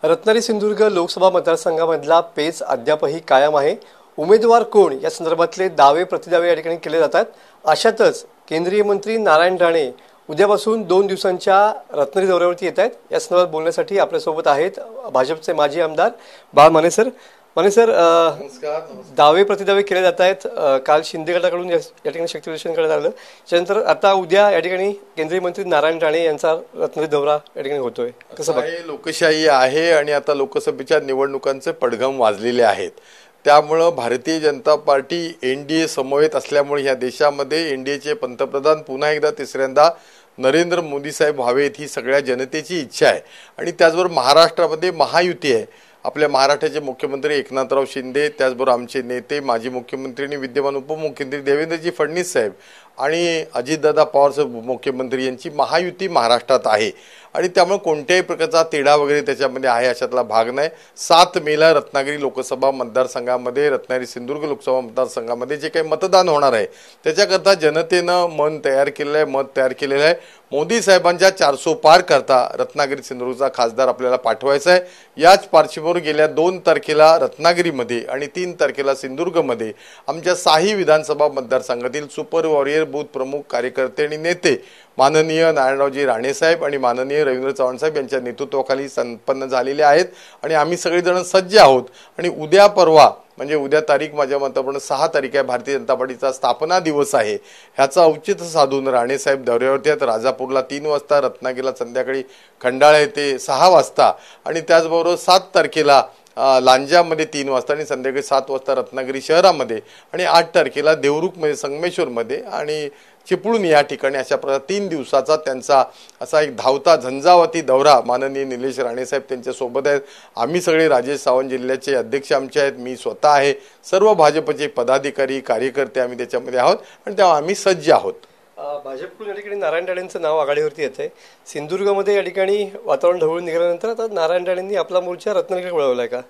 रत्नागिरी सिंधुदुर्ग लोकसभा मतदारसंघामधला पेच अद्यापही कायम आहे। उमेदवार कोण या संदर्भातले दावे प्रतिदावे या ठिकाणी केले जातात। अशातच केंद्रीय मंत्री नारायण राणे उद्यापासून 2 दिवसांच्या रत्नागिरी दौऱ्यावरती येत आहेत। या संदर्भात बोलण्यासाठी आपल्यासोबत आहेत भाजपचे माजी आमदार बाळ माने सर। माने सर, दावे प्रतिदावे केले जात आहेत। काल शिंदे गटाकडून या ठिकाणी शक्ती प्रदर्शन करण्यात आलं, त्यानंतर आता उद्या या ठिकाणी केंद्रीय मंत्री नारायण राणे यांचा रत्नागिरी दौरा या ठिकाणी होतोय। कसं बघताय? लोकशाही आहे आणि आता लोकसभेच्या निवडणुकांचे पडघम वाजलेले आहेत, त्यामुळे भारतीय जनता पार्टी एनडीए समवेत असल्यामुळे या देशामध्ये एनडीएचे पंतप्रधान पुन्हा एकदा तिसऱ्यांदा नरेंद्र मोदी साहेब व्हावेत ही सगळ्या जनतेची इच्छा आहे। आणि त्याचबरोबर महाराष्ट्रामध्ये महायुती आहे। आपल्या महाराष्ट्राचे मुख्यमंत्री एकनाथराव शिंदे, त्याचबरोबर आमचे नेते माजी मुख्यमंत्री आणि विद्यमान उपमुख्यमंत्री देवेंद्रजी फडणवीस साहेब आणि अजितदादा पवार साहेब मुख्यमंत्री यांची महायुती महाराष्ट्रात आहे। आणि त्यामुळे कोणत्याही प्रकारचा तेढा वगैरे त्याच्यामध्ये आहे अशातला भाग नाही। 7 मेला रत्नागिरी लोकसभा मतदारसंघामध्ये, रत्नागिरी सिंधुदुर्ग लोकसभा मतदारसंघामध्ये जे काही मतदान होणार आहे त्याच्याकरता जनतेनं मन तयार केलेलं आहे, मत तयार केलेलं आहे। मोदी साहेबांच्या 400 पार करता रत्नागिरी सिंधुदुर्गचा खासदार आपल्याला पाठवायचा आहे। याच पार्श्वभूमीवर गेल्या 2 तारखेला रत्नागिरीमध्ये आणि 3 तारखेला सिंधुदुर्गमध्ये आमच्या 6 विधानसभा मतदारसंघातील सुपर वॉरियर बूथ प्रमुख कार्यकर्ते आणि नेते माननीय नारायणरावजी राणे साहेब आणि माननीय रवींद्र चव्हाण साहेब यांच्या नेतृत्वाखाली संपन्न झालेले आहेत। आणि आम्ही सगळेजण सज्ज आहोत। आणि उद्या परवा म्हणजे उद्या तारीख माझ्या मताप्रमाणे 6 तारीख आहे, भारतीय जनता पार्टीचा स्थापना दिवस आहे। ह्याचा औचित्य साधून राणे साहेब दौऱ्यावरती आहेत। राजापूरला 3 वाजता, रत्नागिरीला संध्याकाळी खंडाळा येथे 6 वाजता आणि त्याचबरोबर 7 तारखेला लांजामध्ये 3 वाजता आणि संध्याकाळी 7 वाजता रत्नागिरी शहरामध्ये आणि 8 तारखेला देवरुखमध्ये, संगमेश्वरमध्ये आणि चिपळूण या ठिकाणी अशा प्रकारे 3 दिवसाचा त्यांचा असा एक धावता झंझावाती दौरा माननीय निलेश राणे साहेब त्यांच्या सोबत आहेत। आम्ही सगळे राजेश सावंत जिल्ह्याचे अध्यक्ष आमचे आहेत, मी स्वतः आहे, सर्व भाजपचे पदाधिकारी कार्यकर्ते आम्ही त्याच्यामध्ये आहोत आणि तेव्हा आम्ही सज्ज आहोत। भाजपकडून या ठिकाणी नारायण राणेंचं नाव आघाडीवरती येत आहे। सिंधुदुर्गमध्ये या ठिकाणी वातावरण ढवळून निघाल्यानंतर आता नारायण राणेंनी आपला मोर्चा रत्नागिरीकडे वळवलाय का?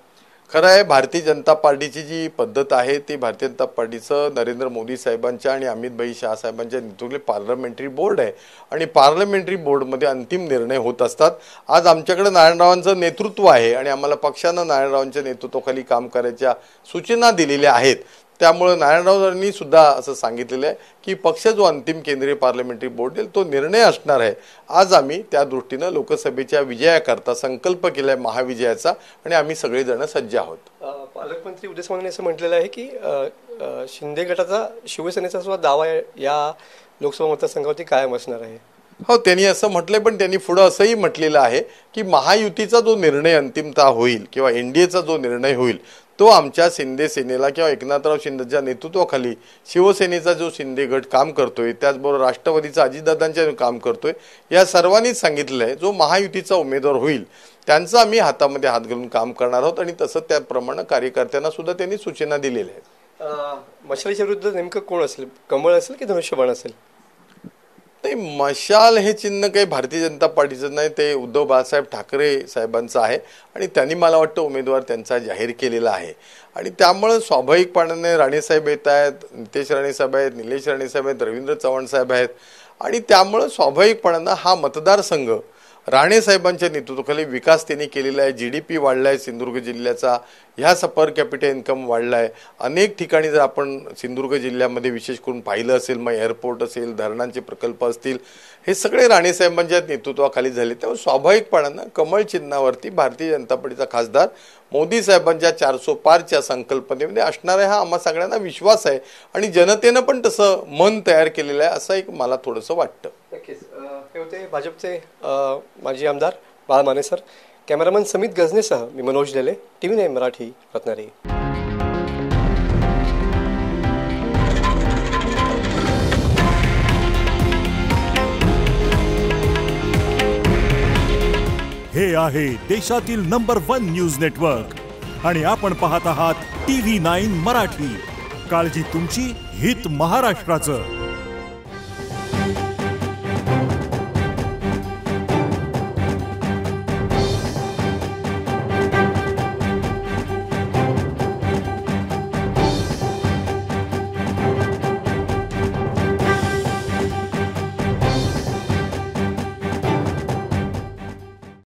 खरं आहे, भारतीय जनता पार्टीची जी पद्धत आहे ती भारतीय जनता पार्टीचं नरेंद्र मोदी साहेबांच्या आणि अमित भाई शाह साहेबांच्या नेतृत्वाखाली पार्लमेंटरी बोर्ड आहे आणि पार्लमेंटरी बोर्डमध्ये अंतिम निर्णय होत असतात। आज आमच्याकडे नारायणरावांचं नेतृत्व आहे आणि आम्हाला पक्षानं नारायणरावांच्या नेतृत्वाखाली काम करायच्या सूचना दिलेल्या आहेत। त्यामुळे नारायणरावांनी सुद्धा असं सांगितलेलं आहे की पक्ष जो अंतिम केंद्रीय पार्लमेंटरी बोर्ड देईल तो निर्णय असणार आहे। आज आम्ही त्या दृष्टीनं लोकसभेच्या विजयाकरता संकल्प केलाय महाविजयाचा आणि आम्ही सगळेजण सज्ज आहोत। पालकमंत्री उदय सामंत असं म्हटलेलं आहे की शिंदे गटाचा शिवसेनेचा सुद्धा दावा या लोकसभा मतदारसंघावरती कायम असणार आहे। हो, त्यांनी असं म्हटलंय, पण त्यांनी पुढे असंही म्हटलेलं आहे की महायुतीचा जो निर्णय अंतिमतः होईल किंवा एनडीएचा जो निर्णय होईल तो आमच्या शिंदे सेनेला किंवा एकनाथराव शिंदेच्या नेतृत्वाखाली शिवसेनेचा जो शिंदे गट काम करतोय, त्याचबरोबर राष्ट्रवादीचा अजितदादांच्या काम करतोय, या सर्वांनीच सांगितलं आहे जो महायुतीचा उमेदवार होईल त्यांचा आम्ही हातामध्ये हात घालून काम करणार आहोत आणि तसं त्याप्रमाणे कार्यकर्त्यांना सुद्धा त्यांनी सूचना दिलेल्या आहेत। मशालीच्या विरुद्ध नेमकं कोण असेल? कमळ असेल की धनुष्यबाण असेल? नाही, मशाल हे चिन्ह काही भारतीय जनता पार्टीचं नाही, ते उद्धव बाळासाहेब ठाकरे साहेबांचं आहे आणि त्यांनी मला वाटतं उमेदवार त्यांचा जाहीर केलेला आहे। आणि त्यामुळे स्वाभाविकपणाने राणेसाहेब येत आहेत, नितेश राणे साहेब आहेत, निलेश राणे साहेब आहेत, रवींद्र चव्हाण साहेब आहेत आणि त्यामुळे स्वाभाविकपणानं हा मतदारसंघ राणे साहेबांच्या नेतृत्वाखाली विकास त्यांनी केलेला आहे। जीडीपी वाढलाय सिंधुदुर्ग जिल्ह्याचा, ह्या पर कॅपिटल इन्कम वाढलाय अनेक ठिकाणी। जर आपण सिंधुदुर्ग जिल्ह्यामध्ये विशेष करून पाहिलं असेल, मग एअरपोर्ट असेल, धरणांचे प्रकल्प असतील, हे सगळे राणे साहेबांच्या नेतृत्वाखाली झाले। त्यामुळे स्वाभाविकपणानं कमळ चिन्हावरती भारतीय जनता पार्टीचा खासदार मोदी साहेबांच्या 400 पारच्या संकल्पनेमध्ये असणार आहे, हा आम्हा सगळ्यांना विश्वास आहे आणि जनतेनं पण तसं मन तयार केलेलं आहे असं एक मला थोडंसं वाटतं। नक्कीच हे होते भाजपचे माजी आमदार बाळ माने सर। कॅमेरामन समित गजनेसह मी मनोज लेले, TV9 मराठी, रत्नागिरी। हे आहे देशातील नंबर 1 न्यूज नेटवर्क आणि आपण पाहत आहात TV9 मराठी। काळजी तुमची, हित महाराष्ट्राचं।